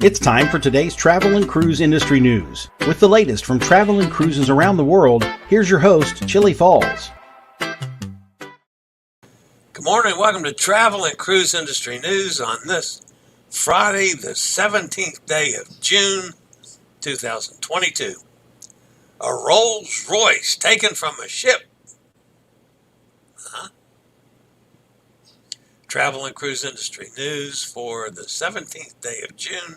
It's time for today's travel and cruise industry news. With the latest from travel and cruises around the world, here's your host, Chillie Falls. Good morning. Welcome to Travel and Cruise Industry News on this Friday, the 17th day of June, 2022. A Rolls-Royce taken from a ship. Travel and Cruise Industry News for the 17th day of June,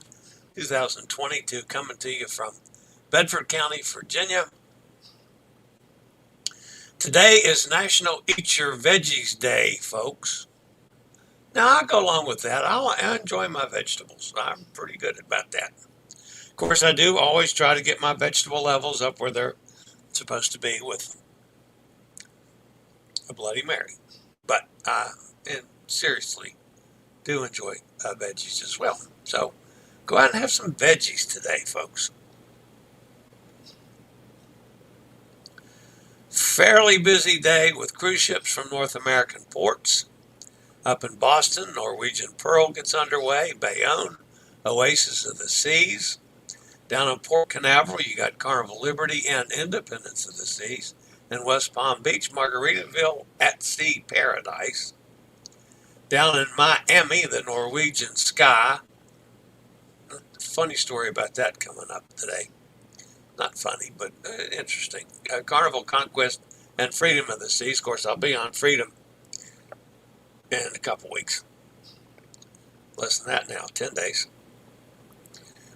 2022, coming to you from Bedford County, Virginia. Today is National Eat Your Veggies Day, folks. Now, I go along with that. I enjoy my vegetables. I'm pretty good about that. Of course, I do always try to get my vegetable levels up where they're supposed to be with a Bloody Mary. But and seriously, do enjoy veggies as well. So go out and have some veggies today, folks. Fairly busy day with cruise ships from North American ports. Up in Boston, Norwegian Pearl gets underway. Bayonne, Oasis of the Seas. Down in Port Canaveral, you got Carnival Liberty and Independence of the Seas. In West Palm Beach, Margaritaville at Sea Paradise. Down in Miami, the Norwegian Sky. Funny story about that coming up today. Not funny, but interesting. Carnival, Conquest, and Freedom of the Seas. Of course, I'll be on Freedom in a couple weeks. Less than that now, 10 days.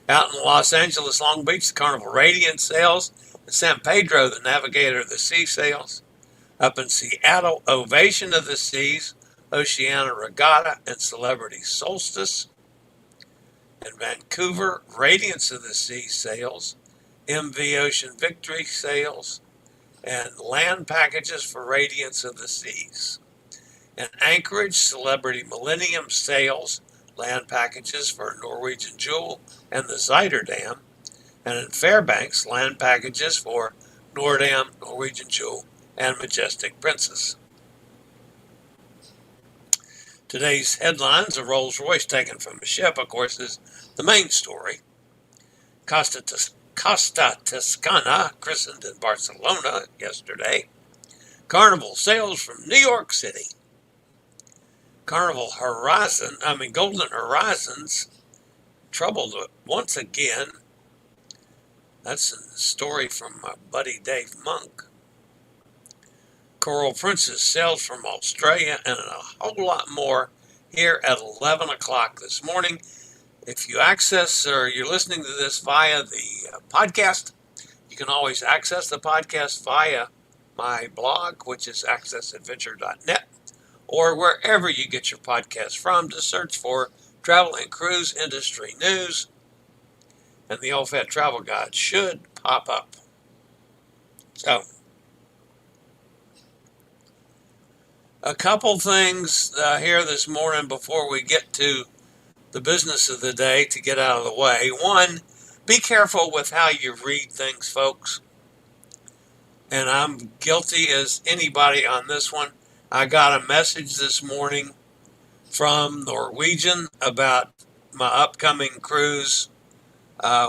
Out in Los Angeles, Long Beach, the Carnival Radiance sails. In San Pedro, the Navigator of the Sea sails. Up in Seattle, Ovation of the Seas, Oceania, Regatta, and Celebrity Solstice. In Vancouver, Radiance of the Sea sails. MV Ocean Victory sails. And land packages for Radiance of the Seas. In Anchorage, Celebrity Millennium sails. Land packages for Norwegian Jewel and the Zuiderdam. And in Fairbanks, land packages for Nordam, Norwegian Jewel, and Majestic Princess. Today's headlines, a Rolls-Royce taken from a ship, of course, is the main story. Costa Toscana, christened in Barcelona yesterday. Carnival sails from New York City. Golden Horizons, troubled once again. That's a story from my buddy Dave Monk. Coral Princess sails from Australia, and a whole lot more here at 11 o'clock this morning. If you access or you're listening to this via the podcast, you can always access the podcast via my blog, which is accessadventure.net, or wherever you get your podcast from. Just search for Travel and Cruise Industry News, and the Old Fat Travel Guide should pop up. So, a couple things here this morning before we get to the business of the day to get out of the way. One, be careful with how you read things, folks. And I'm guilty as anybody on this one. I got a message this morning from Norwegian about my upcoming cruise,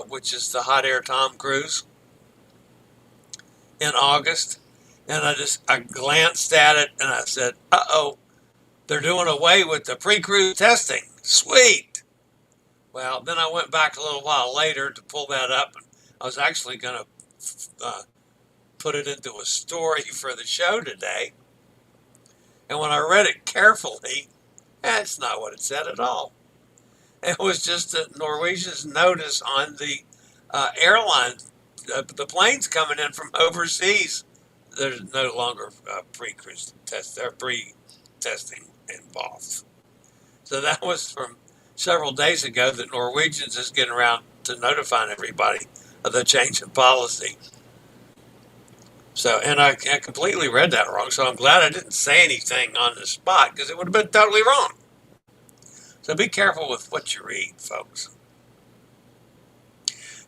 which is the Hot Air Tom cruise in August. And I glanced at it and I said, uh-oh, they're doing away with the pre-cruise testing. Sweet. Well, then I went back a little while later to pull that up, and I was actually going to put it into a story for the show today. And when I read it carefully, that's not what it said at all. It was just that Norwegian's notice on the airline, the planes coming in from overseas. There's no longer pre-cruise test, or pre-testing involved. So that was from several days ago that Norwegian's is getting around to notifying everybody of the change in policy. So, and I completely read that wrong, so I'm glad I didn't say anything on the spot, because it would have been totally wrong. So be careful with what you read, folks.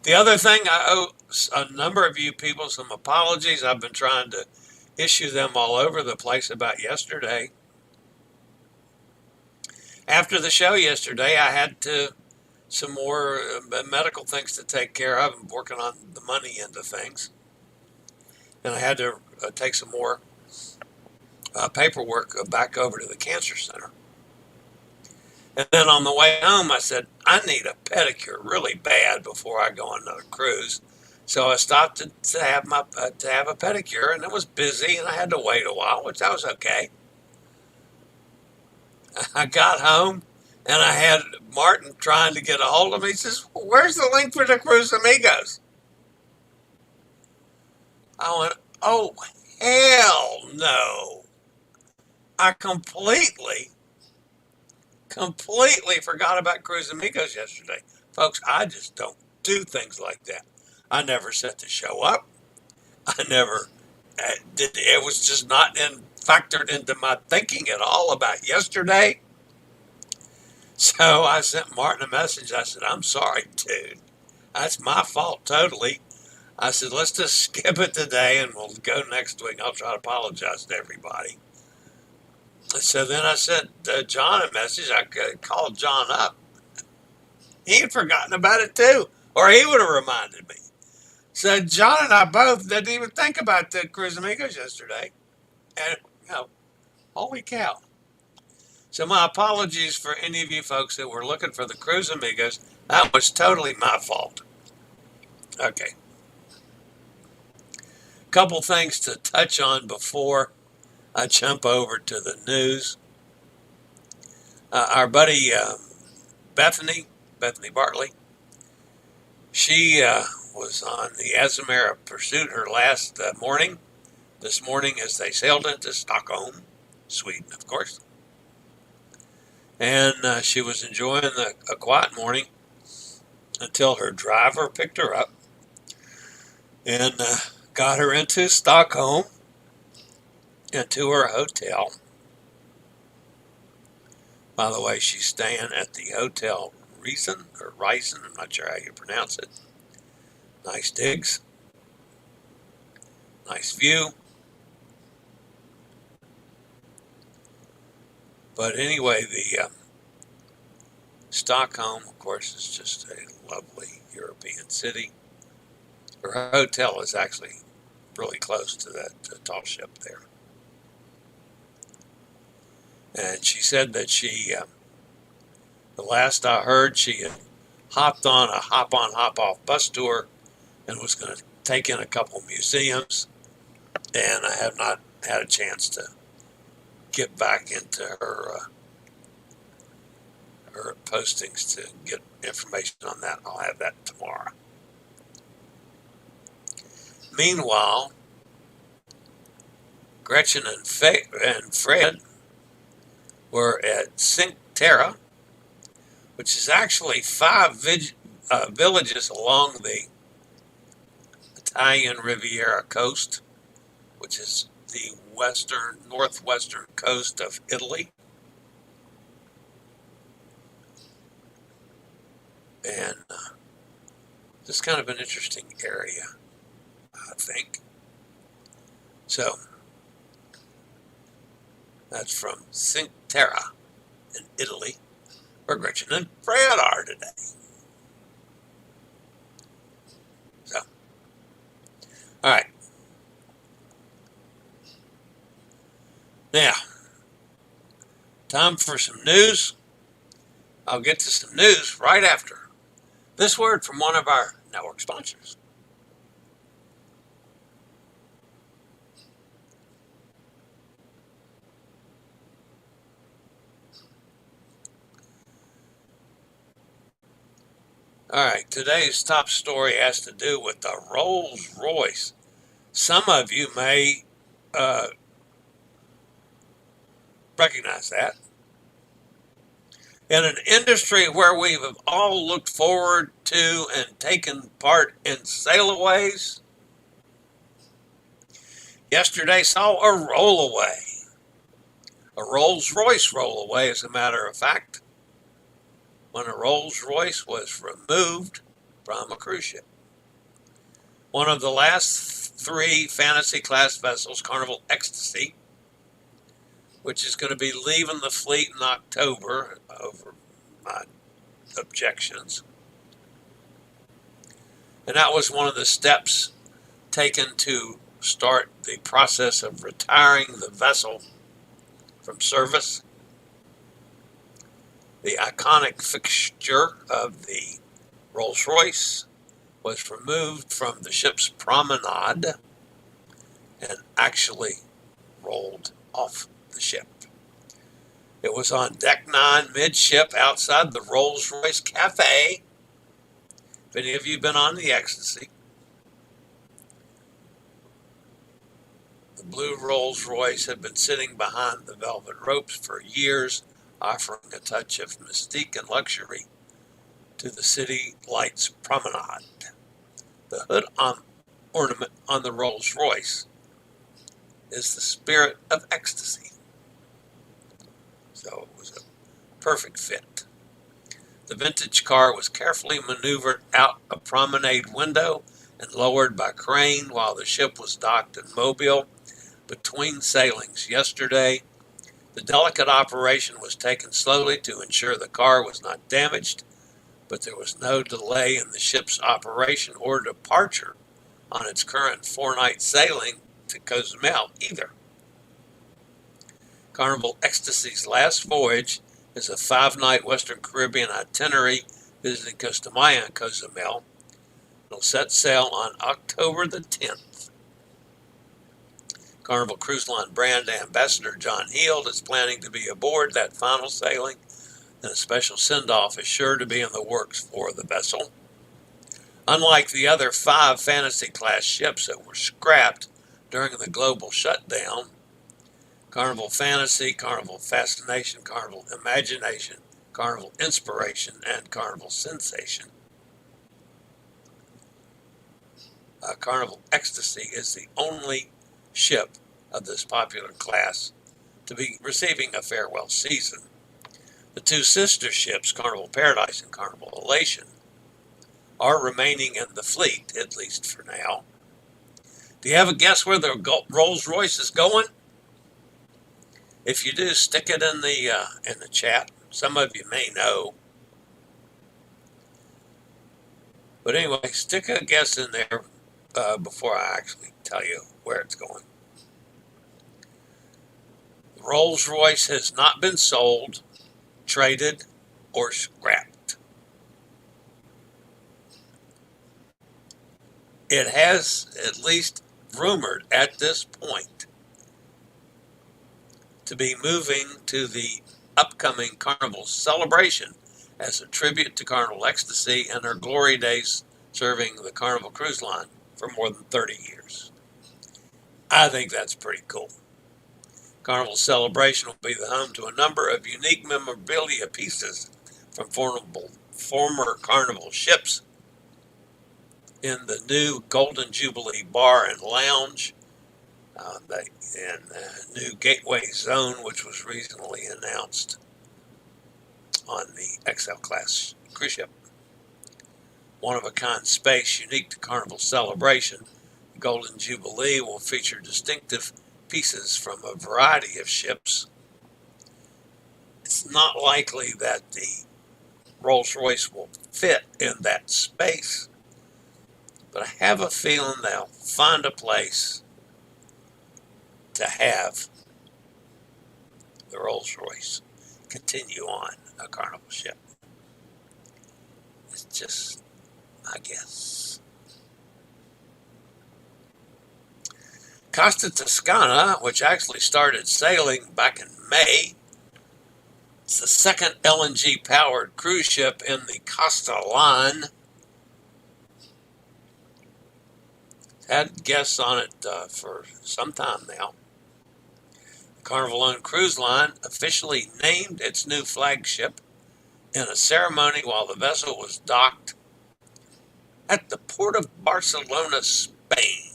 The other thing, I owe a number of you people some apologies. I've been trying to issue them all over the place about yesterday. After the show yesterday, I had to some more medical things to take care of. I'm working on the money end of things. And I had to take some more paperwork back over to the cancer center. And then on the way home, I said, I need a pedicure really bad before I go on another cruise. So I stopped to have a pedicure, and it was busy, and I had to wait a while, which that was okay. I got home, and I had Martin trying to get a hold of me. He says, "Where's the link for the Cruise Amigos?" I went, "Oh, hell no. I completely forgot about Cruise Amigos yesterday." Folks, I just don't do things like that. I never set the show up. I never did. It was just not factored into my thinking at all about yesterday. So I sent Martin a message. I said, "I'm sorry, dude. That's my fault totally." I said, "Let's just skip it today and we'll go next week. I'll try to apologize to everybody." So then I sent John a message. I called John up. He had forgotten about it too, or he would have reminded me. So John and I both didn't even think about the Cruise Amigos yesterday. And, holy cow. So my apologies for any of you folks that were looking for the Cruise Amigos. That was totally my fault. Okay. Couple things to touch on before I jump over to the news. Our buddy Bethany Bartley, she was on the Azamara Pursuit her last morning. This morning as they sailed into Stockholm, Sweden, of course. And she was enjoying a quiet morning until her driver picked her up and got her into Stockholm and to her hotel. By the way, she's staying at the Hotel Reason, or Ryson, I'm not sure how you pronounce it. Nice digs. Nice view. But anyway, the Stockholm, of course, is just a lovely European city. Her hotel is actually really close to that tall ship there. And she said that the last I heard, she had hopped on a hop-on, hop-off bus tour and was going to take in a couple museums. And I have not had a chance to get back into her postings to get information on that. I'll have that tomorrow. Meanwhile, Gretchen and Fred were at Cinque Terre, which is actually 5 villages along the Italian Riviera coast, which is the northwestern coast of Italy. And just kind of an interesting area, I think. So, that's from Cinque Terre in Italy, where Gretchen and Fred are today. So, all right. Now, time for some news. I'll get to some news right after this word from one of our network sponsors. All right, today's top story has to do with the Rolls-Royce. Some of you may recognize that. In an industry where we've all looked forward to and taken part in sailaways, yesterday saw a rollaway. A Rolls-Royce rollaway, as a matter of fact, when a Rolls-Royce was removed from a cruise ship. One of the last 3 fantasy-class vessels, Carnival Ecstasy, which is going to be leaving the fleet in October over objections. And that was one of the steps taken to start the process of retiring the vessel from service. The iconic fixture of the Rolls-Royce was removed from the ship's promenade and actually rolled off the ship. It was on deck 9 midship outside the Rolls-Royce Cafe. If any of you have been on the Ecstasy, the blue Rolls-Royce had been sitting behind the velvet ropes for years, offering a touch of mystique and luxury to the city lights promenade. The hood ornament on the Rolls-Royce is the spirit of ecstasy. So it was a perfect fit. The vintage car was carefully maneuvered out a promenade window and lowered by crane while the ship was docked in Mobile between sailings yesterday. The delicate operation was taken slowly to ensure the car was not damaged, but there was no delay in the ship's operation or departure on its current 4-night sailing to Cozumel either. Carnival Ecstasy's last voyage is a 5-night Western Caribbean itinerary visiting Costa Maya and Cozumel. It'll set sail on October the 10th. Carnival Cruise Line brand ambassador John Heald is planning to be aboard that final sailing, and a special send-off is sure to be in the works for the vessel. Unlike the other 5 Fantasy-class ships that were scrapped during the global shutdown, Carnival Fantasy, Carnival Fascination, Carnival Imagination, Carnival Inspiration, and Carnival Sensation, Carnival Ecstasy is the only ship of this popular class to be receiving a farewell season. The 2 sister ships, Carnival Paradise and Carnival Elation, are remaining in the fleet, at least for now. Do you have a guess where the Rolls-Royce is going? If you do, stick it in the chat. Some of you may know. But anyway, stick a guess in there before I actually tell you where it's going. The Rolls-Royce has not been sold, traded, or scrapped. It has, at least rumored at this point, to be moving to the upcoming Carnival celebration as a tribute to Carnival Ecstasy and her glory days serving the Carnival Cruise Line for more than 30 years. I think that's pretty cool. Carnival Celebration will be the home to a number of unique memorabilia pieces from former Carnival ships in the new Golden Jubilee Bar and Lounge, and the new Gateway Zone, which was recently announced on the XL Class cruise ship. One-of-a-kind space unique to Carnival Celebration, the Golden Jubilee will feature distinctive pieces from a variety of ships. It's not likely that the Rolls-Royce will fit in that space, but I have a feeling they'll find a place to have the Rolls-Royce continue on a Carnival ship. It's just my guess. Costa Toscana, which actually started sailing back in May, it's the second LNG-powered cruise ship in the Costa line. Had guests on it for some time now. The Carnival-owned cruise line officially named its new flagship in a ceremony while the vessel was docked at the port of Barcelona, Spain.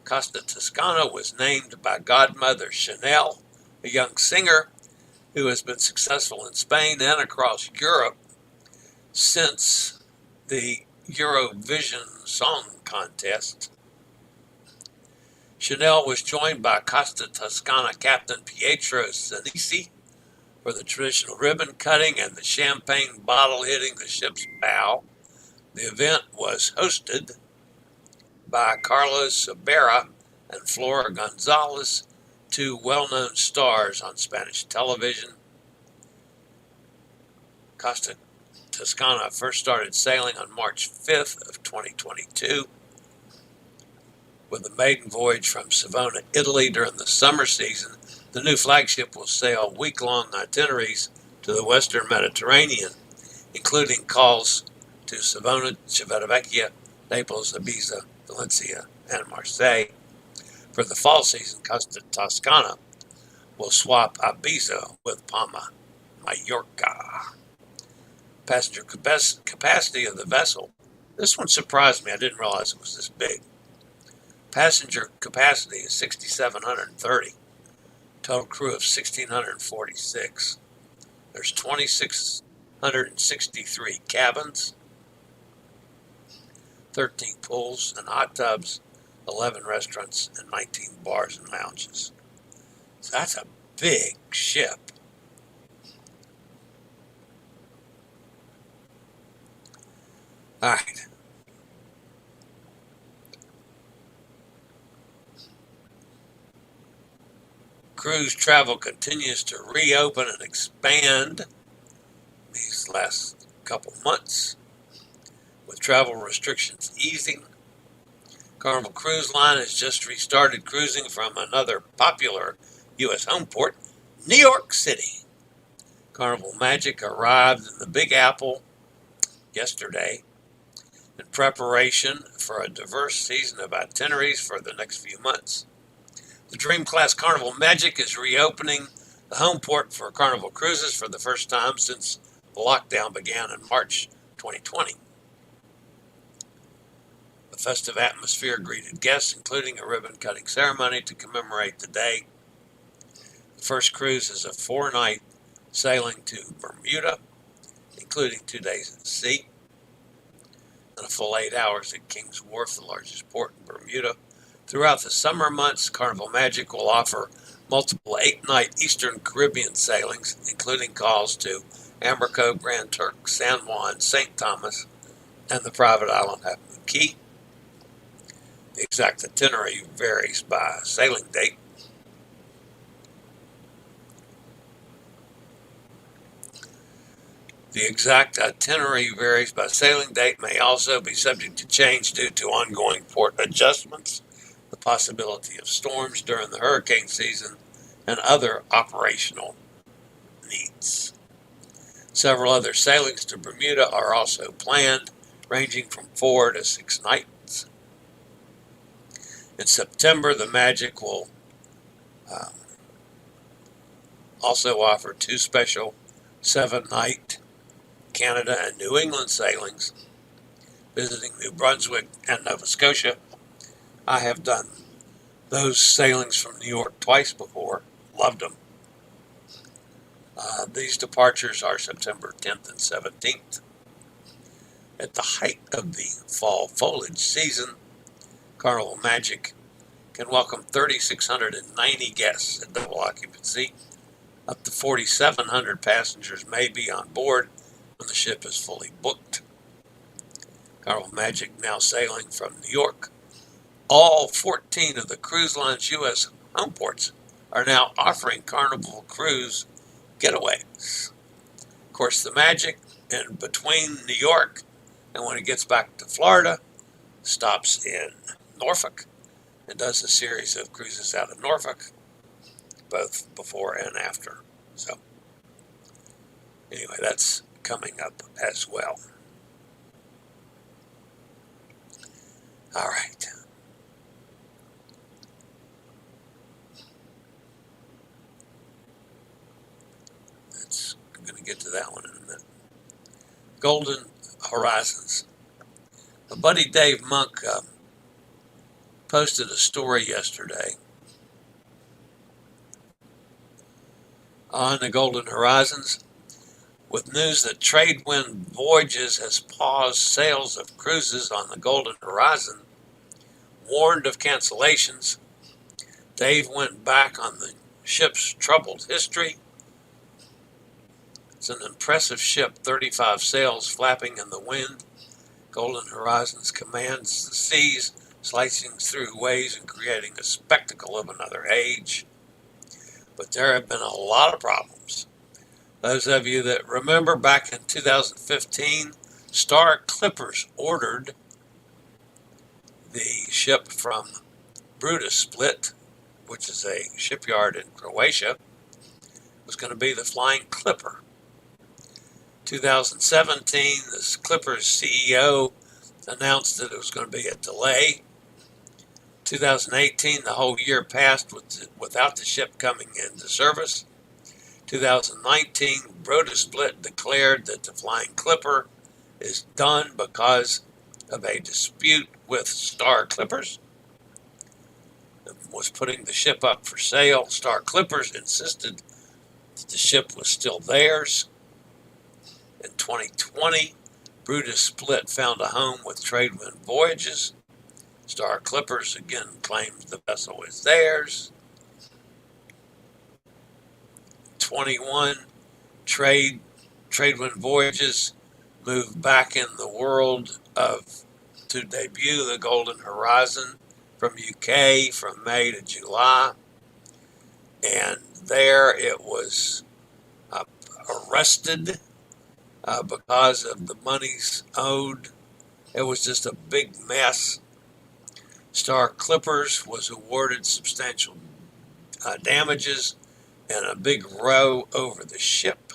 Costa Toscana was named by godmother Chanel, a young singer who has been successful in Spain and across Europe since the Eurovision Song Contest. Chanel was joined by Costa Toscana captain Pietro Senisi, for the traditional ribbon cutting and the champagne bottle hitting the ship's bow. The event was hosted by Carlos Sabera and Flora Gonzalez, two well-known stars on Spanish television. Costa Toscana first started sailing on March 5th of 2022 with a maiden voyage from Savona, Italy during the summer season. The new flagship will sail week-long itineraries to the Western Mediterranean, including calls to Savona, Civitavecchia, Naples, Ibiza, Valencia, and Marseille. For the fall season, Costa Toscana will swap Ibiza with Palma, Mallorca. Passenger capacity of the vessel. This one surprised me. I didn't realize it was this big. Passenger capacity is 6,730. Total crew of 1,646. There's 2,663 cabins, 13 pools and hot tubs, 11 restaurants, and 19 bars and lounges. So that's a big ship. All right. Cruise travel continues to reopen and expand these last couple months, with travel restrictions easing. Carnival Cruise Line has just restarted cruising from another popular U.S. home port, New York City. Carnival Magic arrived in the Big Apple yesterday in preparation for a diverse season of itineraries for the next few months. The Dream Class Carnival Magic is reopening the home port for Carnival Cruises for the first time since the lockdown began in March 2020. The festive atmosphere greeted guests, including a ribbon-cutting ceremony to commemorate the day. The first cruise is a 4-night sailing to Bermuda, including 2 days at sea, and a full 8 hours at King's Wharf, the largest port in Bermuda. Throughout the summer months, Carnival Magic will offer multiple 8-night Eastern Caribbean sailings, including calls to Amberco, Grand Turk, San Juan, St. Thomas, and the private island Half Moon Cay. The exact itinerary varies by sailing date. The exact itinerary varies by sailing date, may also be subject to change due to ongoing port adjustments, the possibility of storms during the hurricane season, and other operational needs. Several other sailings to Bermuda are also planned, ranging from 4 to 6 nights. In September, the Magic will also offer 2 special 7-night Canada and New England sailings, visiting New Brunswick and Nova Scotia. I have done those sailings from New York twice before. Loved them. These departures are September 10th and 17th. At the height of the fall foliage season, Carnival Magic can welcome 3,690 guests at double occupancy. Up to 4,700 passengers may be on board when the ship is fully booked. Carnival Magic now sailing from New York. All 14 of the cruise line's U.S. home ports are now offering Carnival Cruise getaways. Of course, the Magic, in between New York and when it gets back to Florida, stops in Norfolk and does a series of cruises out of Norfolk, both before and after. So, anyway, that's coming up as well. All right. I'm going to get to that one in a minute. Golden Horizons. My buddy Dave Monk posted a story yesterday on the Golden Horizons with news that Tradewind Voyages has paused sales of cruises on the Golden Horizon. Warned of cancellations, Dave went back on the ship's troubled history It's an impressive ship, 35 sails flapping in the wind. Golden Horizons commands the seas, slicing through waves and creating a spectacle of another age. But there have been a lot of problems. Those of you that remember back in 2015, Star Clippers ordered the ship from Split, which is a shipyard in Croatia, was going to be the Flying Clipper. 2017, this Clipper's CEO announced that it was going to be a delay. 2018, the whole year passed without the ship coming into service. 2019, Split declared that the Flying Clipper is done because of a dispute with Star Clippers. It was putting the ship up for sale. Star Clippers insisted that the ship was still theirs. In 2020, Split found a home with Tradewind Voyages. Star Clippers again claims the vessel is theirs. 21, Tradewind Voyages moved back in the world to debut the Golden Horizon from UK from May to July. And there it was arrested because of the monies owed. It was just a big mess. Star Clippers was awarded substantial damages and a big row over the ship.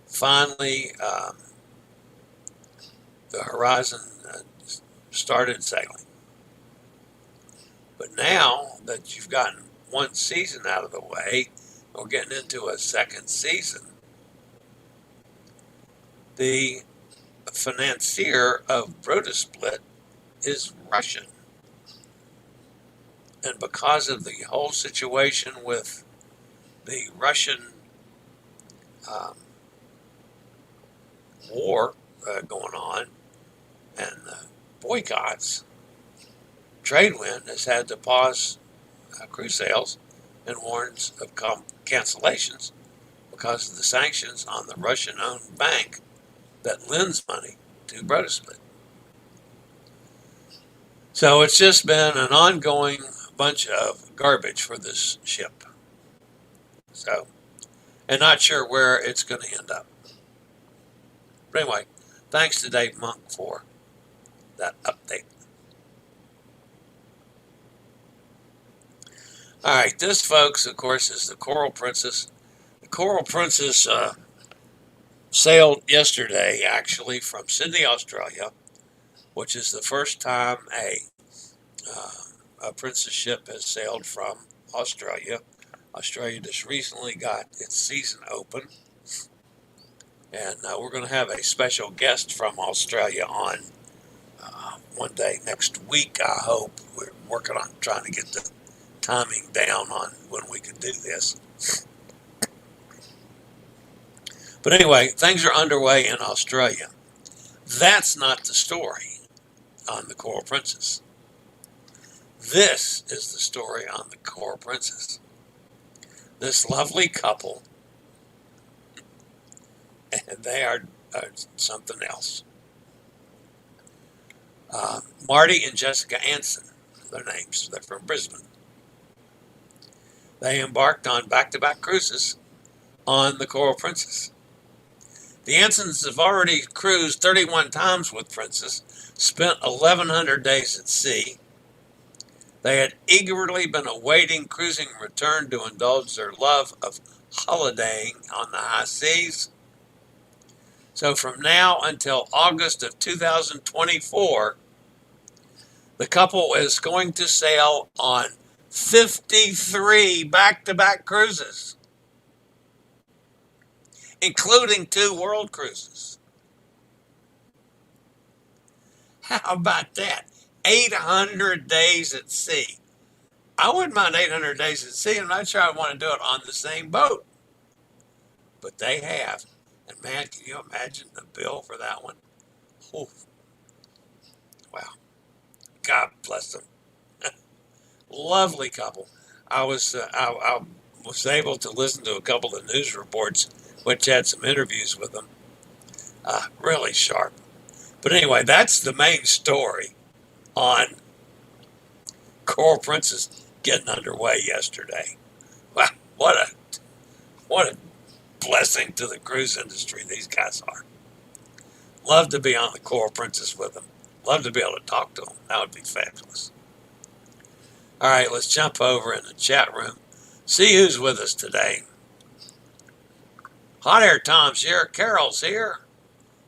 Finally, the Horizon started sailing. But now that you've gotten one season out of the way, we're getting into a second season. The financier of Split is Russian. And because of the whole situation with the Russian war going on and boycotts, Tradewind has had to pause cruise sales and warns of cancellations because of the sanctions on the Russian-owned bank that lends money to Split. So it's just been an ongoing bunch of garbage for this ship. So, and not sure where it's going to end up. But anyway, thanks to Dave Monk for that update. All right, this, folks, of course, is the Coral Princess. The Coral Princess sailed yesterday, actually, from Sydney, Australia, which is the first time a princess ship has sailed from Australia. Australia just recently got its season open, and we're going to have a special guest from Australia on one day next week, I hope. We're working on trying to get the timing down on when we can do this. But anyway, things are underway in Australia. That's not the story on the Coral Princess. This is the story on the Coral Princess. This lovely couple, and they are something else. Marty and Jessica Anson, their names. They're from Brisbane. They embarked on back-to-back cruises on the Coral Princess. The Ansons have already cruised 31 times with Princess, spent 1,100 days at sea. They had eagerly been awaiting cruising return to indulge their love of holidaying on the high seas. So from now until August of 2024, the couple is going to sail on 53 back-to-back cruises, including 2 world cruises. How about that? 800 days at sea. I wouldn't mind 800 days at sea. I'm not sure I want to do it on the same boat. But they have. And man, can you imagine the bill for that one? Oh, wow. God bless them. Lovely couple. I was able to listen to a couple of news reports which had some interviews with them. Really sharp. But anyway, that's the main story on Coral Princess getting underway yesterday. Wow, what a blessing to the cruise industry these guys are. Love to be on the Coral Princess with them. Love to be able to talk to them. That would be fabulous. All right, let's jump over in the chat room. See who's with us today. Hot Air Tom's here. Carol's here.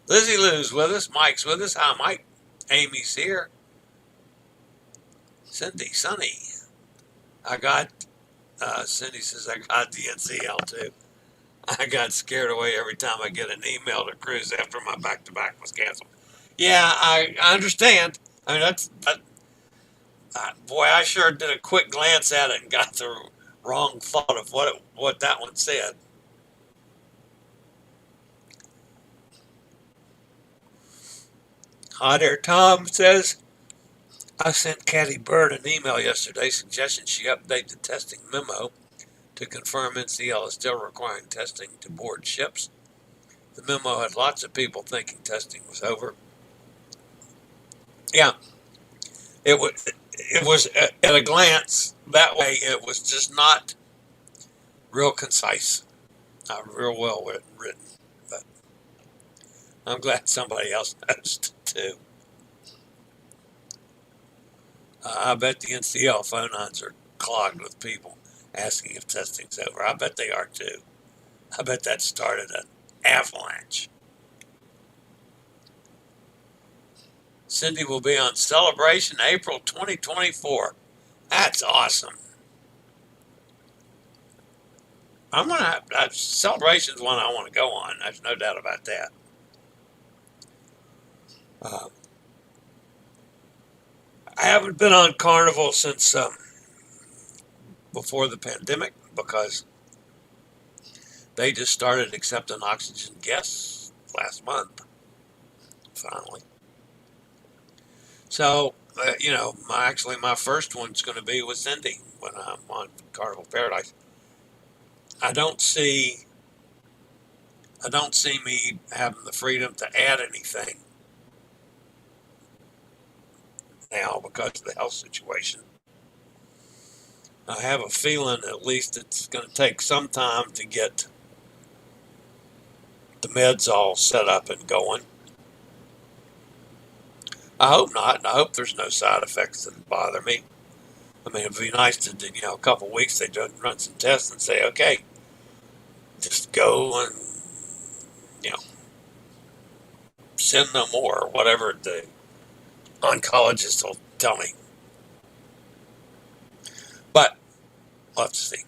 Lizzie Lou's with us. Mike's with us. Hi, Mike. Amy's here. Cindy, Sunny. Cindy says, I got the NCL too. I got scared away every time I get an email to cruise after my back-to-back was canceled. Yeah, I understand. I mean, boy, I sure did a quick glance at it and got the wrong thought of what that one said. Hot Air Tom says, I sent Catty Bird an email yesterday suggesting she update the testing memo to confirm NCL is still requiring testing to board ships. The memo had lots of people thinking testing was over. Yeah, it was at a glance that way. It was just not real concise, not real well written. But I'm glad somebody else noticed it too. I bet the NCL phone lines are clogged with people asking if testing's over. I bet they are too. I bet that started an avalanche. Cindy will be on Celebration April 2024. That's awesome. Celebration's one I want to go on. There's no doubt about that. I haven't been on Carnival since before the pandemic because they just started accepting oxygen guests last month, finally. So, my first one's going to be with Cindy when I'm on Carnival Paradise. I don't see me having the freedom to add anything now because of the health situation. I have a feeling at least it's going to take some time to get the meds all set up and going. I hope not. I hope there's no side effects that bother me. I mean, it'd be nice to, a couple of weeks they run some tests and say, okay, just go and, send no more, or whatever the oncologist will tell me. But we'll have to see.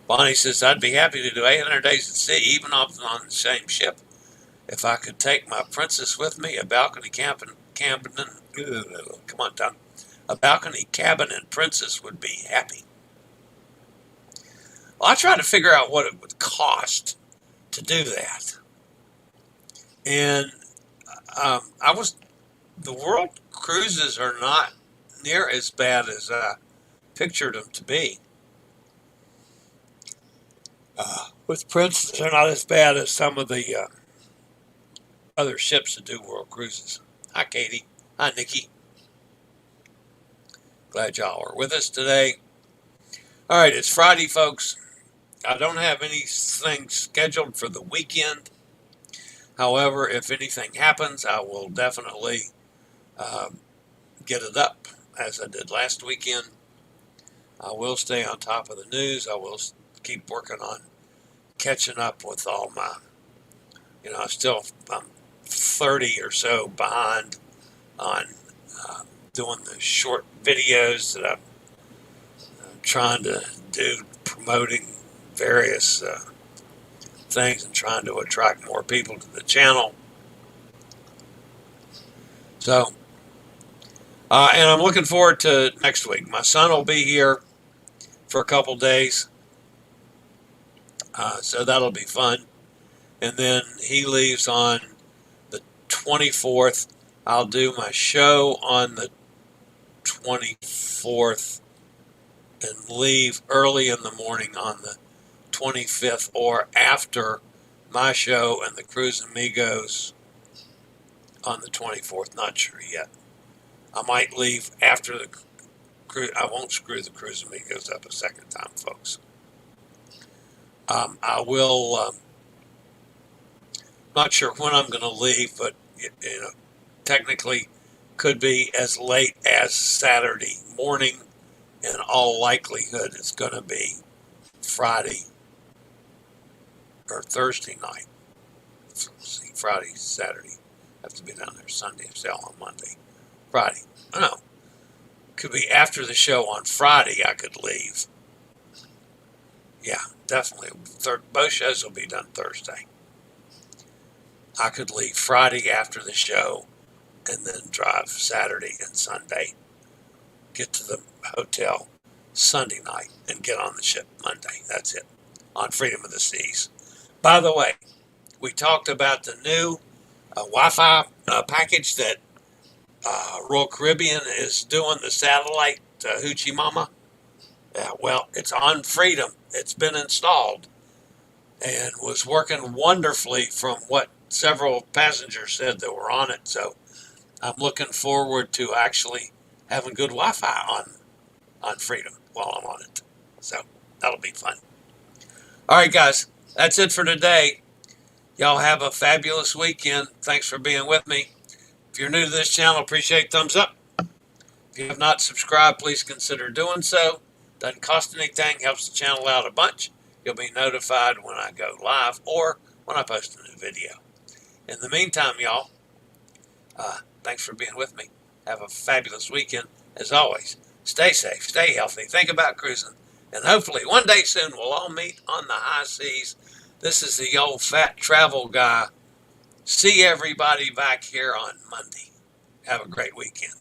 Bonnie says, I'd be happy to do 800 days at sea, even on the same ship. If I could take my princess with me, a balcony cabin and princess would be happy. Well, I tried to figure out what it would cost to do that. And the world cruises are not near as bad as I pictured them to be. With princess, they're not as bad as some of the other ships that do world cruises. Hi, Katie. Hi, Nikki. Glad y'all are with us today. All right, it's Friday, folks. I don't have anything scheduled for the weekend. However, if anything happens, I will definitely get it up as I did last weekend. I will stay on top of the news. I will keep working on catching up with all my, I'm 30 or so behind on doing the short videos that I'm trying to do, promoting various things and trying to attract more people to the channel. So, and I'm looking forward to next week. My son will be here for a couple days, so that'll be fun. And then he leaves on the 24th. I'll do my show on the 24th and leave early in the morning on the 25th or after my show and the Cruise Amigos on the 24th. Not sure yet. I might leave after the cruise. I won't screw the Cruise Amigos up a second time, folks. I will. Not sure when I'm going to leave, but technically could be as late as Saturday morning. In all likelihood, it's going to be Friday or Thursday night. Let's see, Friday, Saturday. Have to be down there Sunday and sell on Monday. Friday. No. Could be after the show on Friday I could leave. Yeah, definitely. Both shows will be done Thursday. I could leave Friday after the show and then drive Saturday and Sunday. Get to the hotel Sunday night and get on the ship Monday. That's it. On Freedom of the Seas. By the way, we talked about the new Wi-Fi package that Royal Caribbean is doing, the satellite Hoochie Mama. Well, it's on Freedom. It's been installed and was working wonderfully from what several passengers said that were on it. So I'm looking forward to actually having good Wi-Fi on Freedom while I'm on it. So that'll be fun. All right, guys, that's it for today. Y'all have a fabulous weekend. Thanks for being with me. If you're new to this channel, appreciate thumbs up. If you have not subscribed, please consider doing so. Doesn't cost anything, helps the channel out a bunch. You'll be notified when I go live or when I post a new video. In the meantime, y'all, thanks for being with me. Have a fabulous weekend. As always, stay safe, stay healthy, think about cruising, and hopefully one day soon we'll all meet on the high seas. This is the old fat travel guy. See everybody back here on Monday. Have a great weekend.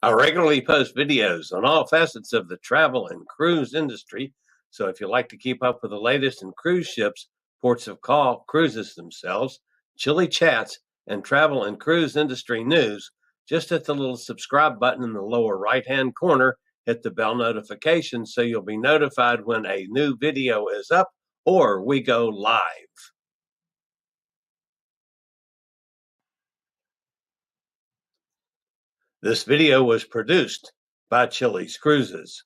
I regularly post videos on all facets of the travel and cruise industry, so if you like to keep up with the latest in cruise ships, ports of call, cruises themselves, Chillie chats, and travel and cruise industry news, just hit the little subscribe button in the lower right-hand corner, hit the bell notification so you'll be notified when a new video is up or we go live. This video was produced by Chillie's Cruises.